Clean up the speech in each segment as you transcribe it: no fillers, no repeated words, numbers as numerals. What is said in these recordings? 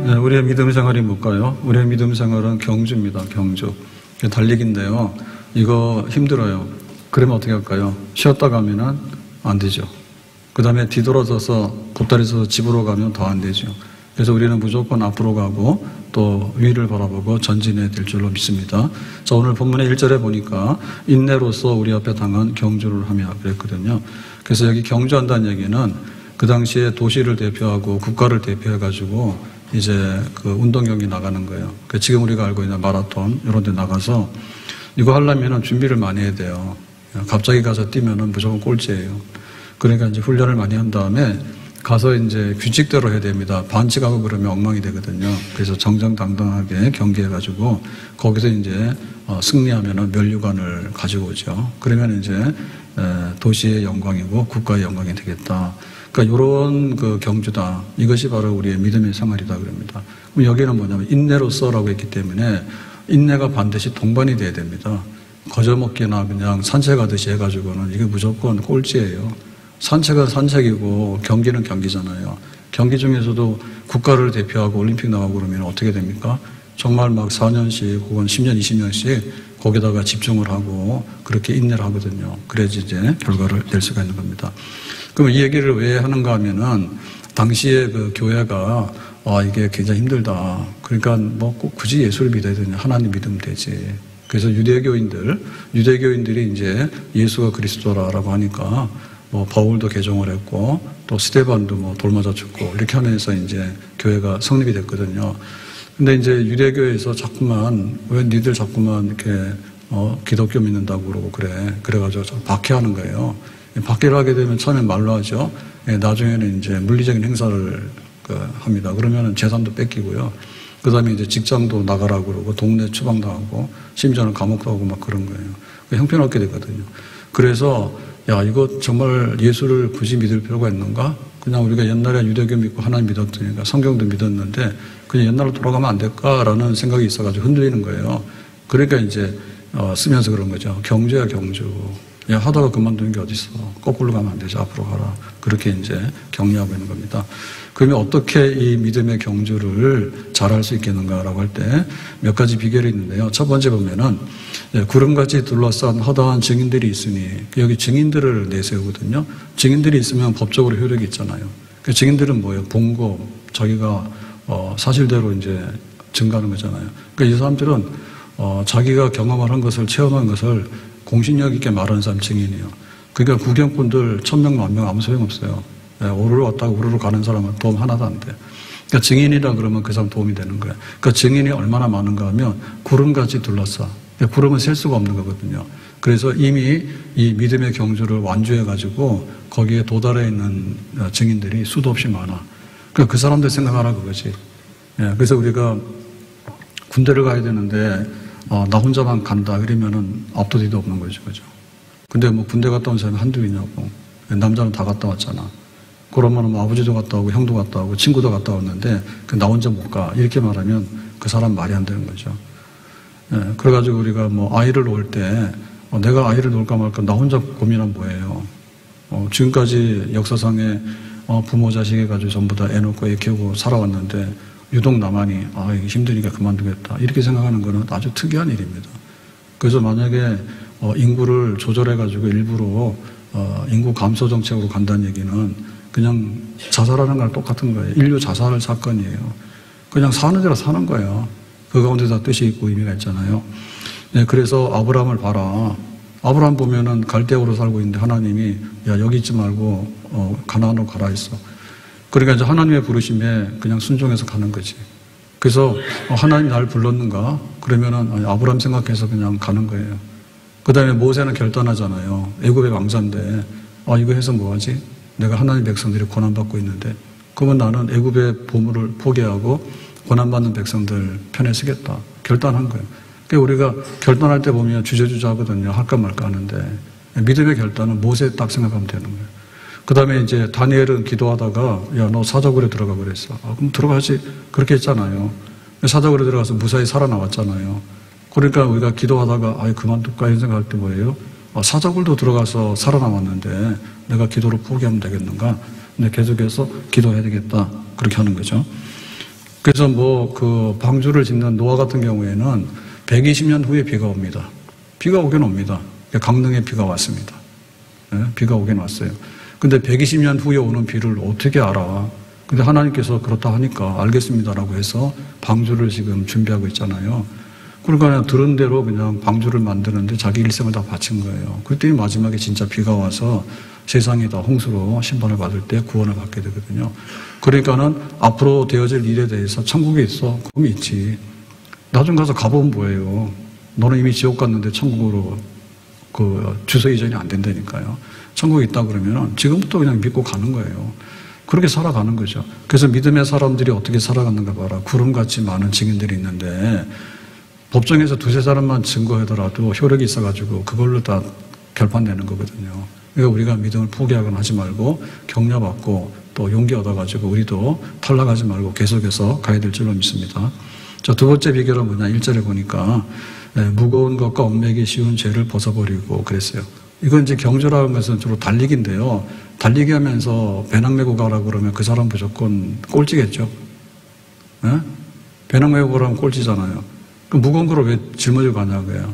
네, 우리의 믿음 생활이 뭘까요? 우리의 믿음 생활은 경주입니다. 경주. 달리기인데요. 이거 힘들어요. 그러면 어떻게 할까요? 쉬었다 가면은 안 되죠. 그 다음에 뒤돌아서서 보따리 서서 집으로 가면 더 안 되죠. 그래서 우리는 무조건 앞으로 가고 또 위를 바라보고 전진해야 될 줄로 믿습니다. 자, 오늘 본문의 1절에 보니까 인내로서 우리 앞에 당한 경주를 하며 그랬거든요. 그래서 여기 경주한다는 얘기는 그 당시에 도시를 대표하고 국가를 대표해가지고 이제 그 운동 경기 나가는 거예요. 지금 우리가 알고 있는 마라톤 이런 데 나가서 이거 하려면 준비를 많이 해야 돼요. 갑자기 가서 뛰면은 무조건 꼴찌예요. 그러니까 이제 훈련을 많이 한 다음에 가서 이제 규칙대로 해야 됩니다. 반칙하고 그러면 엉망이 되거든요. 그래서 정정당당하게 경기해가지고 거기서 이제 승리하면은 면류관을 가지고 오죠. 그러면 이제 도시의 영광이고 국가의 영광이 되겠다. 그러니까 이런 그 경주다. 이것이 바로 우리의 믿음의 생활이다 그럽니다. 그럼 여기는 뭐냐면 인내로서라고 했기 때문에 인내가 반드시 동반이 돼야 됩니다. 거저먹기나 그냥 산책하듯이 해가지고는 이게 무조건 꼴찌예요. 산책은 산책이고 경기는 경기잖아요. 경기 중에서도 국가를 대표하고 올림픽 나가고 그러면 어떻게 됩니까? 정말 막 4년씩 혹은 10년, 20년씩 거기다가 집중을 하고 그렇게 인내를 하거든요. 그래야지 이제 결과를 낼 수가 있는 겁니다. 그럼 이 얘기를 왜 하는가 하면은 당시에 그 교회가 이게 굉장히 힘들다. 그러니까 뭐 꼭 굳이 예수를 믿어야 되냐. 하나님 믿으면 되지. 그래서 유대교인들이 이제 예수가 그리스도라라고 하니까 뭐 바울도 개종을 했고 또 스데반도 뭐 돌 맞아 죽고 이렇게 하면서 이제 교회가 성립이 됐거든요. 근데 이제 유대교에서 자꾸만 왜 니들 자꾸만 이렇게 기독교 믿는다고 그러고 그래가지고 박해하는 거예요. 박해를 하게 되면 처음엔 말로 하죠. 나중에는 이제 물리적인 행사를 합니다. 그러면은 재산도 뺏기고요. 그 다음에 이제 직장도 나가라고 그러고 동네 추방당하고 심지어는 감옥도 하고 막 그런 거예요. 형편없게 되거든요. 그래서 야, 이거 정말 예수를 굳이 믿을 필요가 있는가? 그냥 우리가 옛날에 유대교 믿고 하나님 믿었으니까 성경도 믿었는데 그냥 옛날로 돌아가면 안 될까라는 생각이 있어가지고 흔들리는 거예요. 그러니까 이제 쓰면서 그런 거죠. 경주야 경주. 야, 하다가 그만두는 게 어딨어. 거꾸로 가면 안 되죠. 앞으로 가라. 그렇게 이제 격려하고 있는 겁니다. 그러면 어떻게 이 믿음의 경주를 잘할 수 있겠는가라고 할 때 몇 가지 비결이 있는데요. 첫 번째 보면은 구름같이 둘러싼 허다한 증인들이 있으니 여기 증인들을 내세우거든요. 증인들이 있으면 법적으로 효력이 있잖아요. 그 증인들은 뭐예요? 본고 자기가 사실대로 이제 증거하는 거잖아요. 그러니까 이 사람들은 자기가 경험을 한 것을 체험한 것을 공신력 있게 말하는 사람 증인이에요. 그러니까 구경꾼들 1000명, 10,000명 아무 소용없어요. 오르르 왔다가 오르르 가는 사람은 도움 하나도 안 돼. 그러니까 증인이라 그러면 그 사람 도움이 되는 거예요. 그러니까 증인이 얼마나 많은가 하면 구름같이 둘러싸. 구름은 셀 수가 없는 거거든요. 그래서 이미 이 믿음의 경주를 완주해가지고 거기에 도달해 있는 증인들이 수도 없이 많아. 그러니까 그 사람들 생각하라 그거지. 그래서 우리가 군대를 가야 되는데 나 혼자만 간다 그러면은 앞도 뒤도 없는 거죠. 그죠? 근데 뭐 군대 갔다 온 사람이 한두 있냐고. 남자는 다 갔다 왔잖아. 그러면 뭐 아버지도 갔다 오고 형도 갔다 오고 친구도 갔다 왔는데 나 혼자 못 가. 이렇게 말하면 그 사람 말이 안 되는 거죠. 그래가지고 우리가 뭐 아이를 놓을 때 내가 아이를 놓을까 말까 나 혼자 고민하면 뭐예요. 지금까지 역사상에 부모 자식 해가지고 전부 다 애 놓고 애 키우고 살아왔는데 유독 나만이 이게 힘드니까 그만두겠다 이렇게 생각하는 것은 아주 특이한 일입니다. 그래서 만약에 인구를 조절해가지고 일부러 인구 감소 정책으로 간다는 얘기는 그냥 자살하는 거랑 똑같은 거예요. 인류 자살 사건이에요. 그냥 사는 대로 사는 거예요. 그 가운데 다 뜻이 있고 의미가 있잖아요. 그래서 아브라함을 봐라. 아브라함 보면은 갈대아우로 살고 있는데 하나님이 야 여기 있지 말고 가나안으로 가라 했어. 그러니까 이제 하나님의 부르심에 그냥 순종해서 가는 거지. 그래서 하나님이 날 불렀는가? 그러면은 아브라함 생각해서 그냥 가는 거예요. 그 다음에 모세는 결단하잖아요. 애굽의 왕자인데 이거 해서 뭐하지? 내가 하나님 백성들이 고난받고 있는데 그러면 나는 애굽의 보물을 포기하고 고난받는 백성들 편에 서겠다. 결단한 거예요. 그러니까 우리가 결단할 때 보면 주저주저 하거든요. 할까 말까 하는데 믿음의 결단은 모세 딱 생각하면 되는 거예요. 그 다음에 이제 다니엘은 기도하다가 야 너 사자굴에 들어가 그랬어. 그럼 들어가지. 그렇게 했잖아요. 사자굴에 들어가서 무사히 살아나왔잖아요. 그러니까 우리가 기도하다가 그만둘까 이런 생각할 때 뭐예요? 사자굴도 들어가서 살아남았는데 내가 기도를 포기하면 되겠는가? 근데 계속해서 기도해야 되겠다. 그렇게 하는 거죠. 그래서 그 방주를 짓는 노아 같은 경우에는 120년 후에 비가 옵니다. 비가 오긴 옵니다. 강릉에 비가 왔습니다. 네? 비가 오긴 왔어요. 근데 120년 후에 오는 비를 어떻게 알아? 근데 하나님께서 그렇다 하니까 알겠습니다라고 해서 방주를 지금 준비하고 있잖아요. 그러니까 들은 대로 그냥 방주를 만드는데 자기 일생을 다 바친 거예요. 그랬더니 마지막에 진짜 비가 와서 세상이 다 홍수로 심판을 받을 때 구원을 받게 되거든요. 그러니까는 앞으로 되어질 일에 대해서 천국에 있어? 그럼 있지. 나중 가서 가보면 뭐예요? 너는 이미 지옥 갔는데 천국으로 주소 이전이 안 된다니까요. 천국에 있다 그러면 지금부터 그냥 믿고 가는 거예요. 그렇게 살아가는 거죠. 그래서 믿음의 사람들이 어떻게 살아가는가 봐라. 구름같이 많은 증인들이 있는데 법정에서 두세 사람만 증거하더라도 효력이 있어가지고 그걸로 다 결판내는 거거든요. 그러니까 우리가 믿음을 포기하거나 하지 말고 격려받고 또 용기 얻어가지고 우리도 탈락하지 말고 계속해서 가야 될 줄로 믿습니다. 자, 두 번째 비결은 뭐냐? 1절에 보니까 무거운 것과 얽매기 쉬운 죄를 벗어버리고 그랬어요. 이건 이제 경주라는 것은 주로 달리기인데요. 달리기 하면서 배낭 메고 가라고 그러면 그 사람 무조건 꼴찌겠죠. 네? 배낭 메고 가라면 꼴찌잖아요. 그럼 무거운 거를 왜 짊어지고 가냐고요.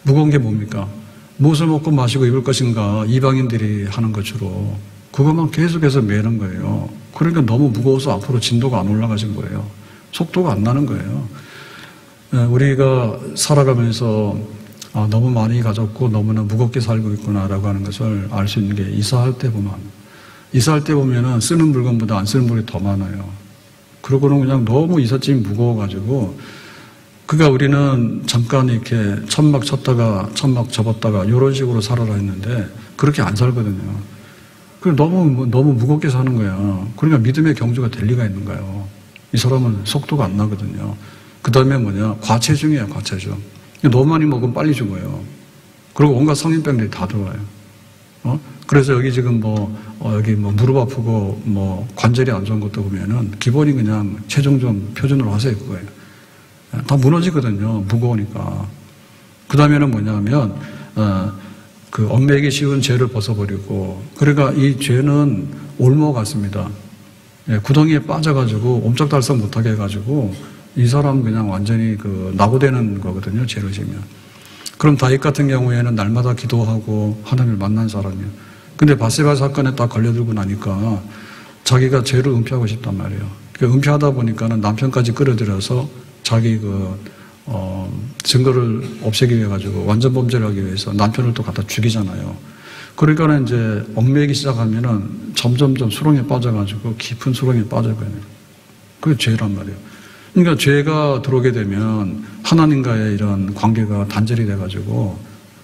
무거운 게 뭡니까? 무엇을 먹고 마시고 입을 것인가 이방인들이 하는 것으로 그것만 계속해서 매는 거예요. 그러니까 너무 무거워서 앞으로 진도가 안 올라가진 거예요. 속도가 안 나는 거예요. 우리가 살아가면서 너무 많이 가졌고 너무나 무겁게 살고 있구나라고 하는 것을 알 수 있는 게 이사할 때 보면은 쓰는 물건보다 안 쓰는 물건이 더 많아요. 그러고는 그냥 너무 이삿짐이 무거워가지고 그러니까 우리는 잠깐 이렇게 천막 쳤다가 천막 접었다가 이런 식으로 살아라 했는데 그렇게 안 살거든요. 너무 무겁게 사는 거야. 그러니까 믿음의 경주가 될 리가 있는 거예요. 이 사람은 속도가 안 나거든요. 그 다음에 과체중이에요, 과체중. 너무 많이 먹으면 빨리 죽어요. 그리고 온갖 성인병들이 다 들어와요. 그래서 여기 지금 여기 무릎 아프고 관절이 안 좋은 것도 보면은 기본이 그냥 체중 좀 표준으로 하세요, 그거예요. 다 무너지거든요. 무거우니까. 그 다음에는 뭐냐면, 얽매기 쉬운 죄를 벗어버리고, 그러니까 이 죄는 올무 같습니다. 구덩이에 빠져가지고 옴짝달싹 못하게 해가지고, 이 사람 그냥 완전히 낙오되는 거거든요. 죄를 지면. 그럼 다윗 같은 경우에는 날마다 기도하고 하나님을 만난 사람이에요. 근데 바세바 사건에 딱 걸려들고 나니까 자기가 죄를 은폐하고 싶단 말이에요. 그러니까 은폐하다 보니까는 남편까지 끌어들여서 자기 증거를 없애기 위해 가지고 완전 범죄를 하기 위해서 남편을 또 갖다 죽이잖아요. 그러니까는 이제 얽매기 시작하면은 점점점 수렁에 빠져가지고 깊은 수렁에 빠져버려요. 그게 죄란 말이에요. 그러니까 죄가 들어오게 되면 하나님과의 이런 관계가 단절이 돼가지고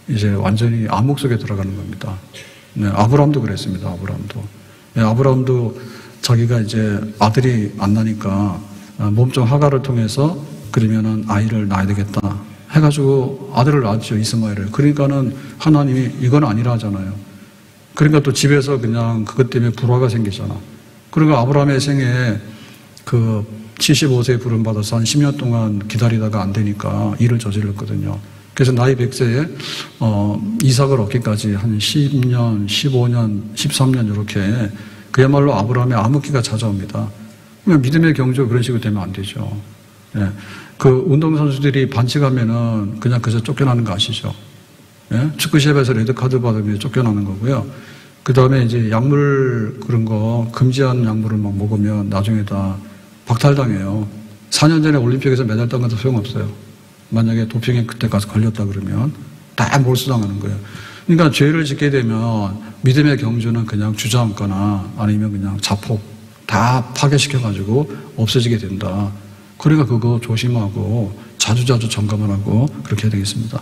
이제 완전히 암흑 속에 들어가는 겁니다. 네, 아브라함도 그랬습니다. 아브라함도 자기가 이제 아들이 안 나니까 몸종 하가를 통해서 그러면은 아이를 낳아야 되겠다 해가지고 아들을 낳았죠. 이스마엘을. 그러니까는 하나님이 이건 아니라 하잖아요. 그러니까 또 집에서 그냥 그것 때문에 불화가 생기잖아. 그러니까 아브라함의 생에 75세에 부름받아서 한 10년 동안 기다리다가 안 되니까 일을 저질렀거든요. 그래서 나이 100세에 이삭을 얻기까지 한 10년, 15년, 13년 이렇게 그야말로 아브라함의 암흑기가 찾아옵니다. 그러니까 믿음의 경주가 그런 식으로 되면 안 되죠. 예. 운동선수들이 반칙하면은 그냥 그저 쫓겨나는 거 아시죠? 예? 축구 시합에서 레드카드 받으면 쫓겨나는 거고요. 그 다음에 이제 약물 그런 거 금지한 약물을 막 먹으면 나중에 다 박탈당해요. 4년 전에 올림픽에서 메달 딴 것도 소용없어요. 만약에 도핑에 그때 가서 걸렸다 그러면 다 몰수당하는 거예요. 그러니까 죄를 짓게 되면 믿음의 경주는 그냥 주저앉거나 아니면 그냥 자폭 다 파괴시켜가지고 없어지게 된다. 그러니까 그거 조심하고 자주자주 점검을 하고 그렇게 해야 되겠습니다.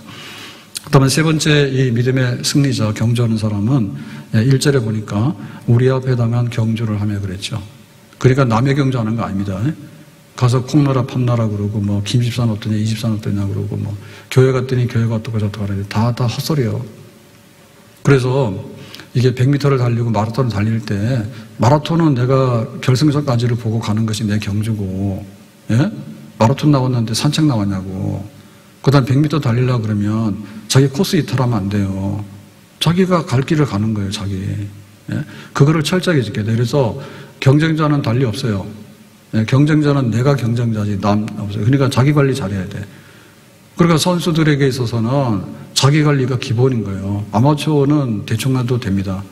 그 다음에 세 번째 이 믿음의 승리자 경주하는 사람은 1절에 보니까 우리 앞에 당한 경주를 하며 그랬죠. 그러니까 남의 경주하는 거 아닙니다. 가서 콩나라 팝나라 그러고 김집사는 어떠냐 이집사는 어떠냐 그러고 교회 갔더니 교회가 어떻고 저떻고 하는데 다 헛소리예요. 그래서 이게 100m를 달리고 마라톤을 달릴 때 마라톤은 내가 결승선까지를 보고 가는 것이 내 경주고 예? 마라톤 나왔는데 산책 나왔냐고. 그 다음 100m 달리려고 그러면 자기 코스 이탈하면 안 돼요. 자기가 갈 길을 가는 거예요, 자기. 예? 그거를 철저하게 지켜야 돼요. 그래서 경쟁자는 달리 없어요. 경쟁자는 내가 경쟁자지 남 없어요. 그러니까 자기 관리 잘해야 돼. 그러니까 선수들에게 있어서는 자기 관리가 기본인 거예요. 아마추어는 대충 해도 됩니다.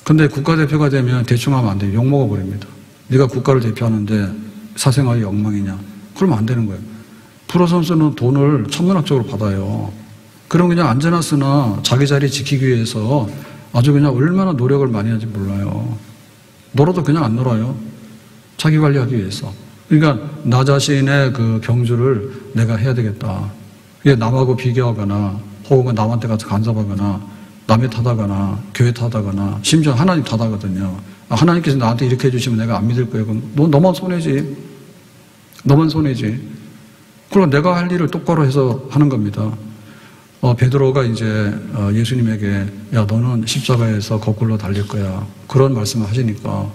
근데 국가대표가 되면 대충 하면 안 돼요. 욕먹어버립니다. 네가 국가를 대표하는데 사생활이 엉망이냐. 그러면 안 되는 거예요. 프로 선수는 돈을 천문학적으로 받아요. 그럼 그냥 앉아나 쓰나 자기 자리 지키기 위해서 아주 그냥 얼마나 노력을 많이 하는지 몰라요. 놀아도 그냥 안 놀아요. 자기 관리하기 위해서. 그러니까 나 자신의 그 경주를 내가 해야 되겠다. 이게 남하고 비교하거나 혹은 남한테 가서 간섭하거나 남의 탓하거나 교회 탓하거나 심지어 하나님 탓하거든요. 하나님께서 나한테 이렇게 해주시면 내가 안 믿을 거예요. 그럼 너만 손해지. 너만 손해지. 그럼 내가 할 일을 똑바로 해서 하는 겁니다. 베드로가 이제 예수님에게 야 너는 십자가에서 거꾸로 달릴 거야. 그런 말씀을 하시니까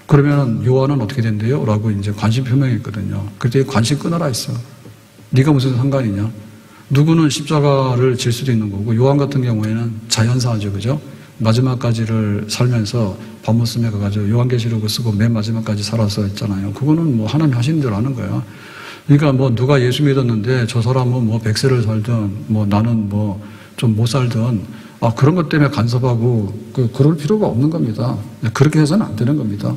그러면 요한은 어떻게 된대요? 라고 이제 관심 표명했거든요. 그때 관심 끊어라 했어. 네가 무슨 상관이냐? 누구는 십자가를 질 수도 있는 거고 요한 같은 경우에는 자연사하죠. 그죠? 마지막까지를 살면서 밤모섬에 가가지고 요한계시록을 쓰고 맨 마지막까지 살아서 했잖아요. 그거는 뭐 하나님 하시는 대로 하는 거야. 그러니까 뭐 누가 예수 믿었는데 저 사람은 뭐 100세를 살든 뭐 나는 뭐 좀 못 살든 그런 것 때문에 간섭하고 그럴 필요가 없는 겁니다. 그렇게 해서는 안 되는 겁니다.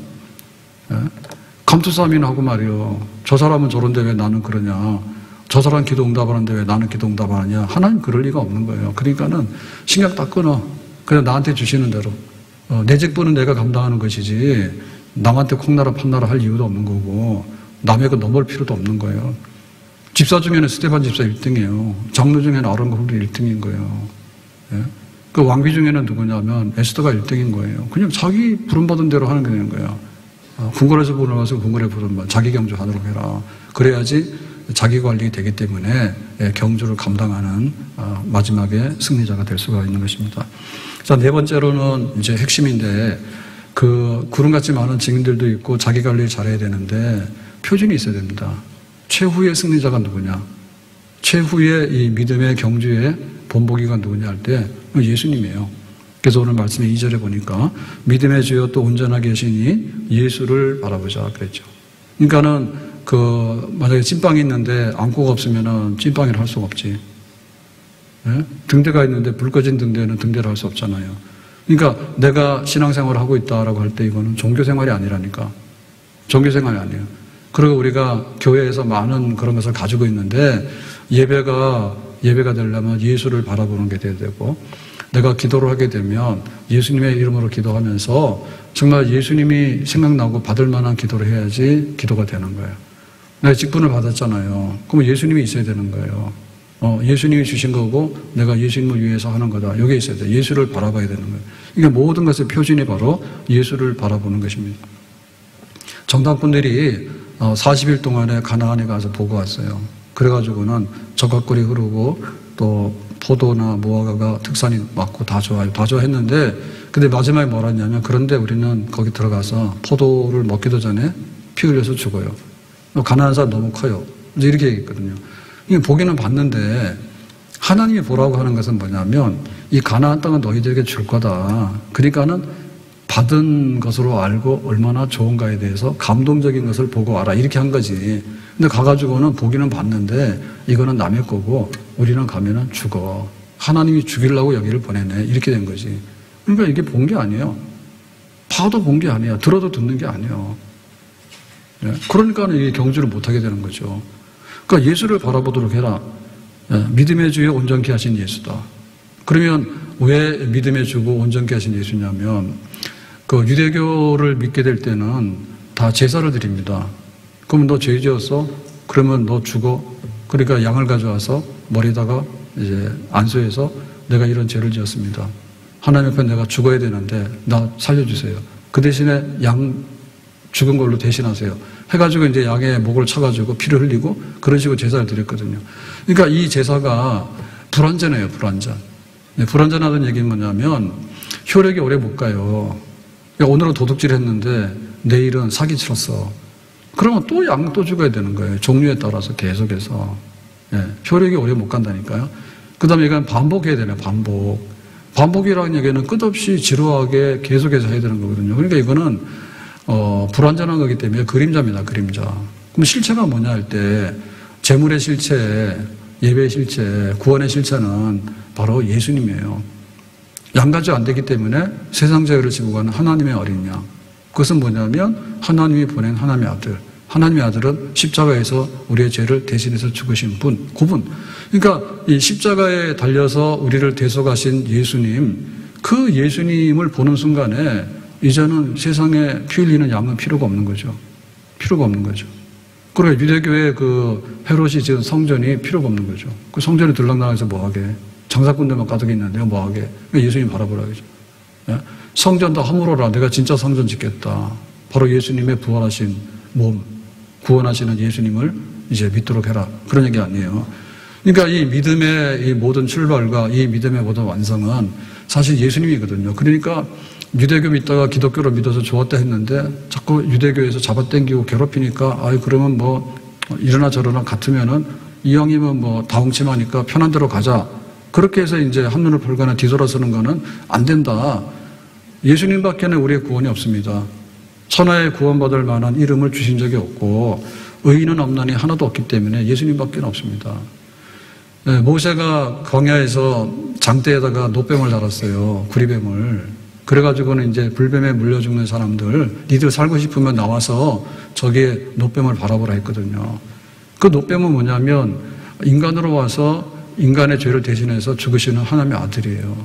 예? 감투싸움이나 하고 말이요. 저 사람은 저런데 왜 나는 그러냐. 저 사람 기도 응답하는데 왜 나는 기도 응답하느냐. 하나님 그럴 리가 없는 거예요. 그러니까는 신경 딱 끊어. 그냥 나한테 주시는 대로. 내 직분은 내가 감당하는 것이지 남한테 콩나라 판나라 할 이유도 없는 거고 남의 거 넘을 필요도 없는 거예요. 집사 중에는 스테반 집사 1등이에요. 장로 중에는 아론 홀이 1등인 거예요. 예? 그 왕비 중에는 누구냐면 에스더가 1등인 거예요. 그냥 자기 부름받은 대로 하는 게 되는 거예요. 궁궐에서 부름받아서 궁궐에 부름받아 자기 경주하도록 해라. 그래야지 자기 관리 되기 때문에 경주를 감당하는 마지막에 승리자가 될 수가 있는 것입니다. 자, 네 번째로는 이제 핵심인데 그 구름같이 많은 증인들도 있고 자기 관리를 잘해야 되는데 표준이 있어야 됩니다. 최후의 승리자가 누구냐? 최후의 이 믿음의 경주의 본보기가 누구냐 할 때 예수님이에요. 그래서 오늘 말씀의 2절에 보니까 믿음의 주여 또 온전하게 계시니 예수를 바라보자 그랬죠. 그러니까는 만약에 찐빵이 있는데 안고가 없으면은 찐빵이라 할 수가 없지. 예? 등대가 있는데 불 꺼진 등대는 등대를 할 수 없잖아요. 그러니까 내가 신앙생활을 하고 있다라고 할 때 이거는 종교생활이 아니라니까. 종교생활이 아니에요. 그리고 우리가 교회에서 많은 그런 것을 가지고 있는데 예배가 되려면 예수를 바라보는 게 돼야 되고 내가 기도를 하게 되면 예수님의 이름으로 기도하면서 정말 예수님이 생각나고 받을 만한 기도를 해야지 기도가 되는 거예요. 내가 직분을 받았잖아요. 그럼 예수님이 있어야 되는 거예요. 예수님이 주신 거고 내가 예수님을 위해서 하는 거다. 여기에 있어야 돼. 예수를 바라봐야 되는 거예요. 그러니까 모든 것의 표준이 바로 예수를 바라보는 것입니다. 정당꾼들이 40일 동안에 가나안에 가서 보고 왔어요. 그래가지고는 적각골이 흐르고 또 포도나 무화과가 특산이 많고 다 좋아요. 다 좋아했는데 근데 마지막에 뭐라 했냐면 그런데 우리는 거기 들어가서 포도를 먹기도 전에 피 흘려서 죽어요. 가난한 사람 너무 커요. 이제 이렇게 얘기했거든요. 보기는 봤는데 하나님이 보라고 하는 것은 뭐냐면 이 가나안 땅은 너희들에게 줄 거다. 그러니까는 받은 것으로 알고 얼마나 좋은가에 대해서 감동적인 것을 보고 알아. 이렇게 한 거지. 근데 가가지고는 보기는 봤는데 이거는 남의 거고 우리는 가면은 죽어. 하나님이 죽이려고 여기를 보내네. 이렇게 된 거지. 그러니까 이게 본 게 아니에요. 봐도 본 게 아니에요. 들어도 듣는 게 아니에요. 그러니까 이 경주를 못하게 되는 거죠. 그러니까 예수를 바라보도록 해라. 믿음의 주에 온전케 하신 예수다. 그러면 왜 믿음의 주고 온전케 하신 예수냐면 그 유대교를 믿게 될 때는 다 제사를 드립니다. 그럼 너 죄 지었어? 그러면 너 죽어. 그러니까 양을 가져와서 머리다가 이제 안수해서 내가 이런 죄를 지었습니다. 하나님 앞에 내가 죽어야 되는데 나 살려주세요. 그 대신에 양 죽은 걸로 대신하세요. 해가지고 이제 양의 목을 쳐가지고 피를 흘리고 그런 식으로 제사를 드렸거든요. 그러니까 이 제사가 불완전해요, 불완전. 불완전하다는 얘기는 뭐냐면 효력이 오래 못 가요. 그러니까 오늘은 도둑질 했는데 내일은 사기 쳤어. 그러면 또 양 또 죽어야 되는 거예요. 종류에 따라서 계속해서. 효력이 오래 못 간다니까요. 그 다음에 이건 반복해야 되네요, 반복. 반복이라는 얘기는 끝없이 지루하게 계속해서 해야 되는 거거든요. 그러니까 이거는 불완전한 거기 때문에 그림자입니다. 그림자. 그럼 실체가 뭐냐 할 때 재물의 실체, 예배의 실체, 구원의 실체는 바로 예수님이에요. 양가지 안 되기 때문에 세상 죄를 지고 가는 하나님의 어린 양. 그것은 뭐냐면 하나님이 보낸 하나님의 아들. 하나님의 아들은 십자가에서 우리의 죄를 대신해서 죽으신 분, 그분. 그러니까 이 십자가에 달려서 우리를 대속하신 예수님, 그 예수님을 보는 순간에 이제는 세상에 피 흘리는 양은 필요가 없는 거죠. 필요가 없는 거죠. 그리고 유대교의 그 헤롯이 지은 성전이 필요가 없는 거죠. 그 성전에 들락날락해서 뭐하게. 장사꾼들만 가득 있는데 뭐하게. 예수님 바라보라겠죠. 성전도 허물어라. 내가 진짜 성전 짓겠다. 바로 예수님의 부활하신 몸, 구원하시는 예수님을 이제 믿도록 해라. 그런 얘기 아니에요. 그러니까 이 믿음의 이 모든 출발과 이 믿음의 모든 완성은 사실 예수님이거든요. 그러니까 유대교 믿다가 기독교로 믿어서 좋았다 했는데 자꾸 유대교에서 잡아당기고 괴롭히니까 아이 그러면 뭐 이러나 저러나 같으면은 이왕이면 뭐 다홍침하니까 편한 대로 가자. 그렇게 해서 이제 한눈을 팔거나 뒤돌아서는 거는 안 된다. 예수님밖에는 우리의 구원이 없습니다. 천하에 구원받을 만한 이름을 주신 적이 없고 의인은 없나니 하나도 없기 때문에 예수님밖에는 없습니다. 모세가 광야에서 장대에다가 노뱀을 달았어요. 구리뱀을. 그래가지고는 이제 불뱀에 물려 죽는 사람들, 니들 살고 싶으면 나와서 저기에 노뱀을 바라보라 했거든요. 그 노뱀은 뭐냐면 인간으로 와서 인간의 죄를 대신해서 죽으시는 하나님의 아들이에요.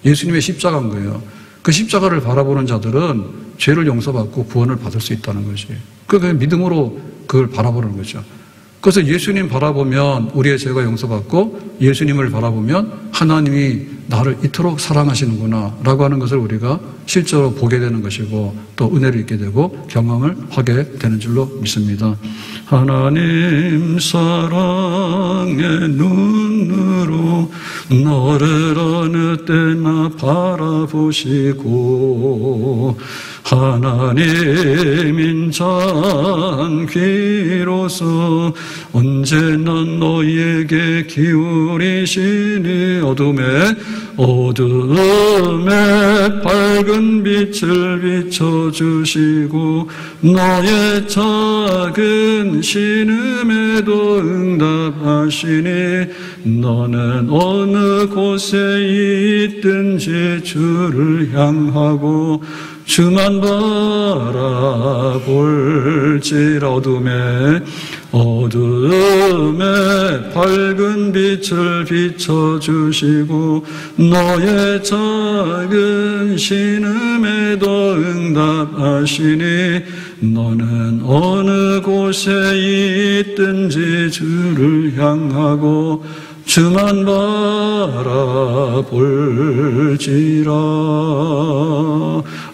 예수님의 십자가인 거예요. 그 십자가를 바라보는 자들은 죄를 용서받고 구원을 받을 수 있다는 것이. 그게 믿음으로 그걸 바라보는 거죠. 그래서 예수님 바라보면 우리의 죄가 용서받고 예수님을 바라보면 하나님이 나를 이토록 사랑하시는구나 라고 하는 것을 우리가 실제로 보게 되는 것이고 또 은혜를 잊게 되고 경험을 하게 되는 줄로 믿습니다. 하나님 사랑의 눈으로 너를 어느 때나 바라보시고 하나님 인자한 귀로서 언제나 너희에게 기울이시니 어둠에 밝은 빛을 비춰주시고 너의 작은 신음에도 응답하시니 너는 어느 곳에 있든지 주를 향하고 주만 바라볼지라. 어둠에 밝은 빛을 비춰주시고 너의 작은 신음에도 응답하시니 너는 어느 곳에 있든지 주를 향하고 주만 바라볼지라.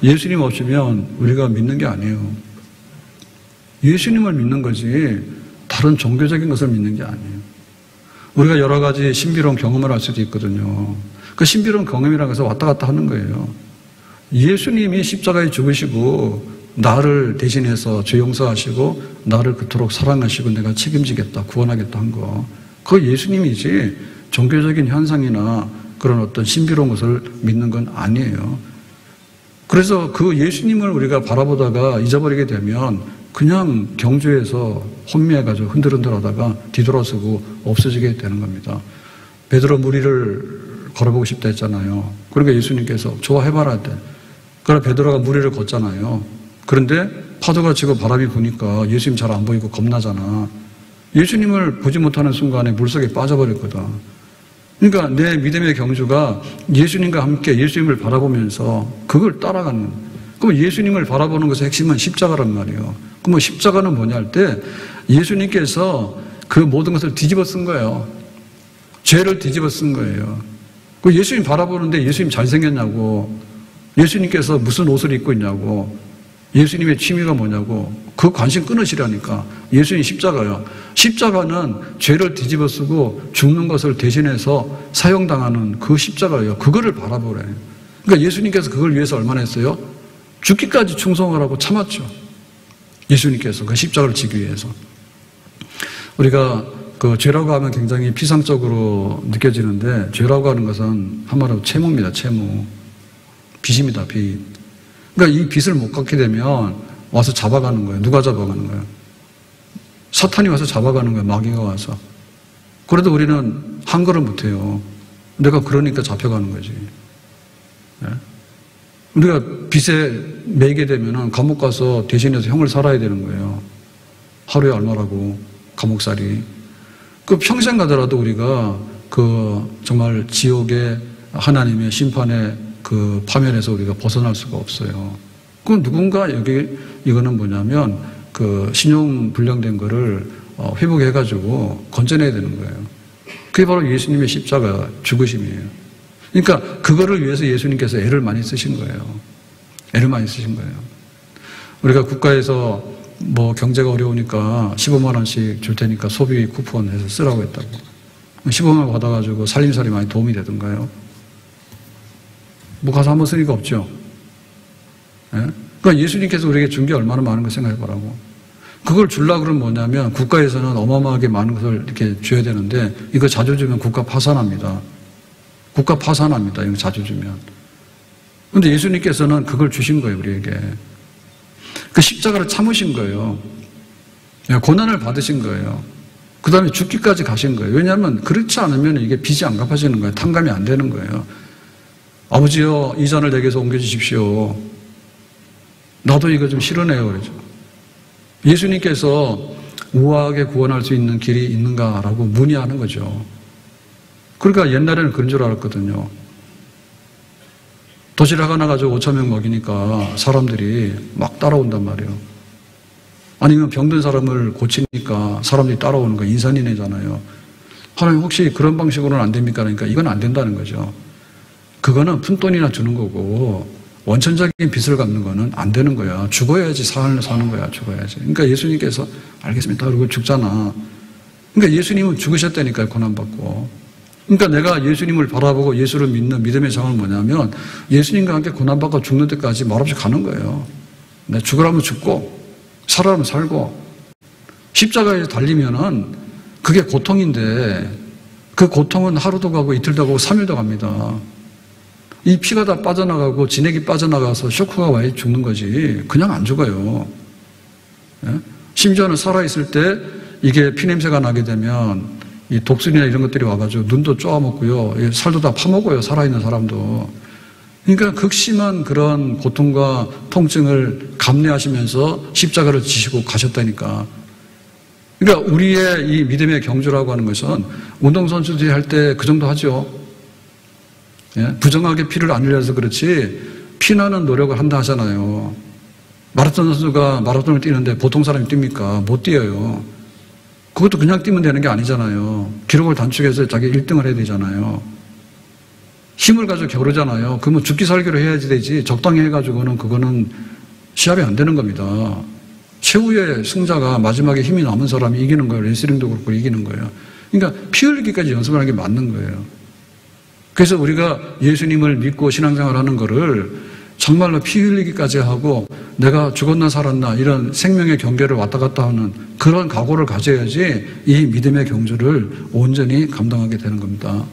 예수님 없으면 우리가 믿는 게 아니에요. 예수님을 믿는 거지 다른 종교적인 것을 믿는 게 아니에요. 우리가 여러 가지 신비로운 경험을 할 수도 있거든요. 그 신비로운 경험이라고 해서 왔다 갔다 하는 거예요. 예수님이 십자가에 죽으시고 나를 대신해서 죄 용서하시고 나를 그토록 사랑하시고 내가 책임지겠다, 구원하겠다 한 거. 그거 예수님이지 종교적인 현상이나 그런 어떤 신비로운 것을 믿는 건 아니에요. 그래서 그 예수님을 우리가 바라보다가 잊어버리게 되면 그냥 경주에서 혼미해가지고 흔들흔들하다가 뒤돌아서고 없어지게 되는 겁니다. 베드로 무리를 걸어보고 싶다 했잖아요. 그러니까 예수님께서 좋아해봐라 했대. 그러나 베드로가 무리를 걷잖아요. 그런데 파도가 치고 바람이 부니까 예수님 잘 안 보이고 겁나잖아. 예수님을 보지 못하는 순간에 물속에 빠져버렸거든. 그러니까 내 믿음의 경주가 예수님과 함께 예수님을 바라보면서 그걸 따라가는. 그럼 예수님을 바라보는 것의 핵심은 십자가란 말이에요. 그럼 십자가는 뭐냐 할 때 예수님께서 그 모든 것을 뒤집어 쓴 거예요. 죄를 뒤집어 쓴 거예요. 그 예수님 바라보는데 예수님 잘생겼냐고, 예수님께서 무슨 옷을 입고 있냐고, 예수님의 취미가 뭐냐고, 그 관심 끊으시라니까. 예수님 십자가요. 십자가는 죄를 뒤집어 쓰고 죽는 것을 대신해서 사용당하는 그 십자가예요. 그거를 바라보래요. 그러니까 예수님께서 그걸 위해서 얼마나 했어요? 죽기까지 충성을 하고 참았죠. 예수님께서 그 십자가를 지기 위해서. 우리가 그 죄라고 하면 굉장히 피상적으로 느껴지는데 죄라고 하는 것은 한마디로 채무입니다. 채무. 빚입니다. 빚. 그러니까 이 빚을 못 갚게 되면 와서 잡아가는 거예요. 누가 잡아가는 거예요? 사탄이 와서 잡아가는 거예요. 마귀가 와서. 그래도 우리는 한거를 못해요. 내가 그러니까 잡혀가는 거지. 네? 우리가 빚에 매이게 되면 감옥 가서 대신해서 형을 살아야 되는 거예요. 하루에 얼마라고 감옥살이. 그 평생 가더라도 우리가 그 정말 지옥의 하나님의 심판의 그 파멸에서 우리가 벗어날 수가 없어요. 그 누군가 여기 이거는 뭐냐면 그 신용 불량된 거를 회복해가지고 건져내야 되는 거예요. 그게 바로 예수님의 십자가 죽으심이에요. 그러니까 그거를 위해서 예수님께서 애를 많이 쓰신 거예요. 애를 많이 쓰신 거예요. 우리가 국가에서 뭐 경제가 어려우니까 15만 원씩 줄 테니까 소비 쿠폰 해서 쓰라고 했다고. 15만 원 받아가지고 살림살이 많이 도움이 되던가요? 뭐 가서 한번 쓰니까 없죠. 예? 그러니까 예수님께서 우리에게 준 게 얼마나 많은 걸 생각해보라고. 그걸 주려고 그러면 뭐냐면 국가에서는 어마어마하게 많은 것을 이렇게 줘야 되는데 이거 자주 주면 국가 파산합니다. 국가 파산합니다. 이거 자주 주면. 그런데 예수님께서는 그걸 주신 거예요. 우리에게. 그 십자가를 참으신 거예요. 고난을 받으신 거예요. 그 다음에 죽기까지 가신 거예요. 왜냐하면 그렇지 않으면 이게 빚이 안 갚아지는 거예요. 탕감이 안 되는 거예요. 아버지여 이 잔을 내게서 옮겨주십시오. 나도 이거 좀 싫으네요. 그러죠. 예수님께서 우아하게 구원할 수 있는 길이 있는가라고 문의하는 거죠. 그러니까 옛날에는 그런 줄 알았거든요. 도시락 하나 가지고 5,000명 먹이니까 사람들이 막 따라온단 말이에요. 아니면 병든 사람을 고치니까 사람들이 따라오는 거 인산인해잖아요. 하나님 혹시 그런 방식으로는 안 됩니까? 그러니까 이건 안 된다는 거죠. 그거는 푼돈이나 주는 거고 원천적인 빚을 갚는 거는 안 되는 거야. 죽어야지 사는 거야. 죽어야지. 그러니까 예수님께서 알겠습니다. 그리고 죽잖아. 그러니까 예수님은 죽으셨다니까요. 고난받고. 그러니까 내가 예수님을 바라보고 예수를 믿는 믿음의 상은 뭐냐면 예수님과 함께 고난받고 죽는 데까지 말없이 가는 거예요. 내가 죽으라면 죽고 살아라면 살고 십자가에 달리면은 그게 고통인데 그 고통은 하루도 가고 이틀도 가고 3일도 갑니다. 이 피가 다 빠져나가고 진액이 빠져나가서 쇼크가 와야 죽는 거지 그냥 안 죽어요. 예? 심지어는 살아있을 때 이게 피냄새가 나게 되면 이 독순이나 이런 것들이 와가지고 눈도 쪼아먹고요. 살도 다 파먹어요. 살아있는 사람도. 그러니까 극심한 그런 고통과 통증을 감내하시면서 십자가를 지시고 가셨다니까. 그러니까 우리의 이 믿음의 경주라고 하는 것은 운동선수들이 할 때 그 정도 하죠. 예? 부정하게 피를 안 흘려서 그렇지 피나는 노력을 한다 하잖아요. 마라톤 선수가 마라톤을 뛰는데 보통 사람이 뜁니까? 못 뛰어요. 그것도 그냥 뛰면 되는 게 아니잖아요. 기록을 단축해서 자기 1등을 해야 되잖아요. 힘을 가지고 겨루잖아요. 그러면 죽기 살기로 해야지 되지 적당히 해가지고는 그거는 시합이 안 되는 겁니다. 최후의 승자가 마지막에 힘이 남은 사람이 이기는 거예요. 레슬링도 그렇고 이기는 거예요. 그러니까 피 흘리기까지 연습을 하는 게 맞는 거예요. 그래서 우리가 예수님을 믿고 신앙생활을 하는 거를 정말로 피 흘리기까지 하고 내가 죽었나 살았나 이런 생명의 경계를 왔다 갔다 하는 그런 각오를 가져야지 이 믿음의 경주를 온전히 감당하게 되는 겁니다.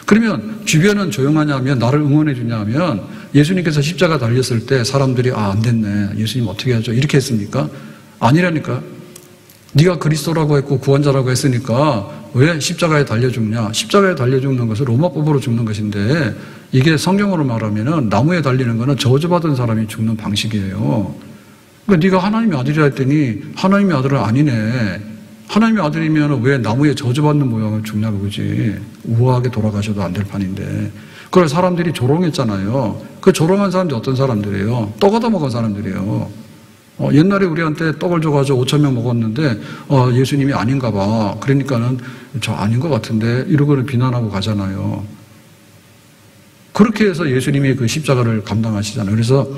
그러면 주변은 조용하냐면 나를 응원해 주냐면 예수님께서 십자가 달렸을 때 사람들이 안 됐네. 예수님 어떻게 하죠? 이렇게 했습니까? 아니라니까. 네가 그리스도라고 했고 구원자라고 했으니까 왜 십자가에 달려 죽냐? 십자가에 달려 죽는 것은 로마법으로 죽는 것인데 이게 성경으로 말하면은 나무에 달리는 것은 저주받은 사람이 죽는 방식이에요. 그러니까 네가 하나님의 아들이라 했더니 하나님의 아들은 아니네. 하나님의 아들이면 왜 나무에 저주받는 모양을 죽냐 그거지. 우아하게 돌아가셔도 안 될 판인데. 그래서 사람들이 조롱했잖아요. 그 조롱한 사람들이 어떤 사람들이에요? 떡 얻어먹은 사람들이에요. 옛날에 우리한테 떡을 줘가지고 5,000명 먹었는데 예수님이 아닌가 봐. 그러니까는 저 아닌 것 같은데 이러고는 비난하고 가잖아요. 그렇게 해서 예수님이 그 십자가를 감당하시잖아요. 그래서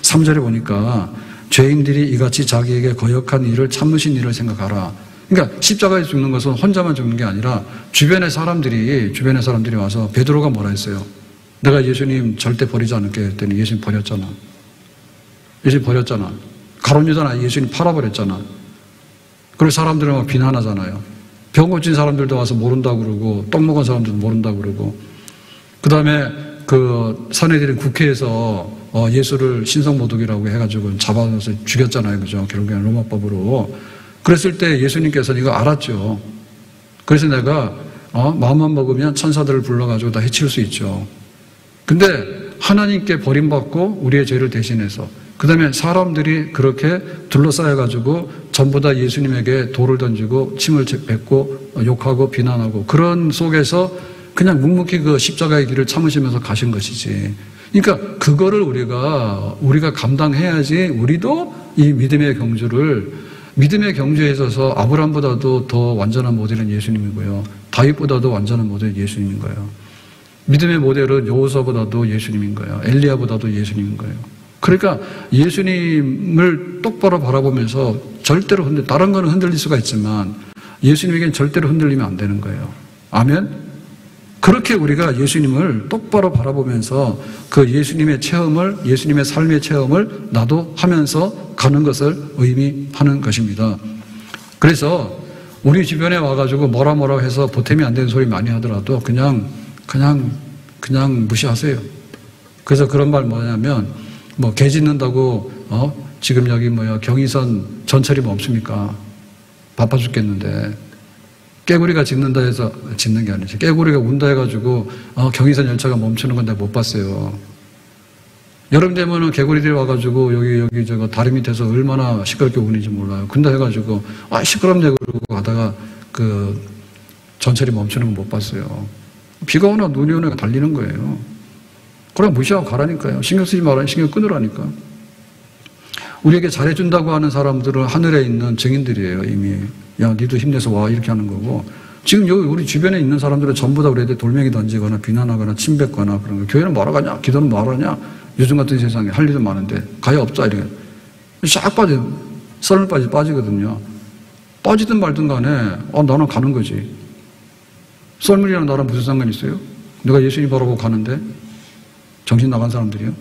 3절에 보니까 죄인들이 이같이 자기에게 거역한 일을 참으신 일을 생각하라. 그러니까 십자가에 죽는 것은 혼자만 죽는 게 아니라 주변의 사람들이 와서 베드로가 뭐라 했어요? 내가 예수님 절대 버리지 않을게 했더니 예수님 버렸잖아. 예수님 버렸잖아. 가룟유다나 예수님 팔아버렸잖아. 그리고 사람들은 막 비난하잖아요. 병 고친 사람들도 와서 모른다고 그러고 떡 먹은 사람들도 모른다고 그러고 그 다음에 그 사내들은 국회에서 예수를 신성모독이라고 해가지고 잡아서 죽였잖아요. 그죠? 결국에는 로마법으로. 그랬을 때 예수님께서는 이거 알았죠. 그래서 내가 마음만 먹으면 천사들을 불러가지고 다 해칠 수 있죠. 근데 하나님께 버림받고 우리의 죄를 대신해서 그 다음에 사람들이 그렇게 둘러싸여가지고 전부 다 예수님에게 돌을 던지고 침을 뱉고 욕하고 비난하고 그런 속에서 그냥 묵묵히 그 십자가의 길을 참으시면서 가신 것이지. 그러니까 그거를 우리가 감당해야지 우리도 이 믿음의 경주에 있어서 아브라함보다도 더 완전한 모델은 예수님이고요. 다윗보다도 완전한 모델은 예수님인 거예요. 믿음의 모델은 여호수아보다도 예수님인 거예요. 엘리야보다도 예수님인 거예요. 그러니까 예수님을 똑바로 바라보면서 절대로 다른 거는 흔들릴 수가 있지만 예수님에게는 절대로 흔들리면 안 되는 거예요. 아멘? 그렇게 우리가 예수님을 똑바로 바라보면서 그 예수님의 삶의 체험을 나도 하면서 가는 것을 의미하는 것입니다. 그래서 우리 주변에 와가지고 뭐라 해서 보탬이 안 되는 소리 많이 하더라도 그냥 무시하세요. 그래서 그런 말 뭐냐면 개 짖는다고 지금 여기 경의선 전철이 멈춥니까? 바빠 죽겠는데. 깨구리가 짖는다 해서 짖는 게 아니지. 깨구리가 운다 해가지고 경의선 열차가 멈추는 건 내가 못 봤어요. 여름 되면은 개구리들이 와가지고 여기 다리 밑에서 얼마나 시끄럽게 우는지 몰라요. 근데 해가지고 시끄럽네 그러고 가다가 그 전철이 멈추는 건 못 봤어요. 비가 오나 눈이 오나 달리는 거예요. 그럼 무시하고 가라니까요. 신경 쓰지 말아요. 신경 끊으라니까. 우리에게 잘해준다고 하는 사람들은 하늘에 있는 증인들이에요. 이미. 야, 니도 힘내서 와 이렇게 하는 거고, 지금 여기 우리 주변에 있는 사람들은 전부 다 우리한테 돌멩이 던지거나 비난하거나 침뱉거나 그런 거. 교회는 뭐하러 가냐? 기도는 뭐하러 하냐? 요즘 같은 세상에 할 일도 많은데 가야 없자 이렇게 싹 썰물 빠지거든요. 빠지든 말든 간에 나는 가는 거지. 썰물이랑 나랑 무슨 상관이 있어요? 내가 예수님 바라보고 가는데 정신 나간 사람들이요.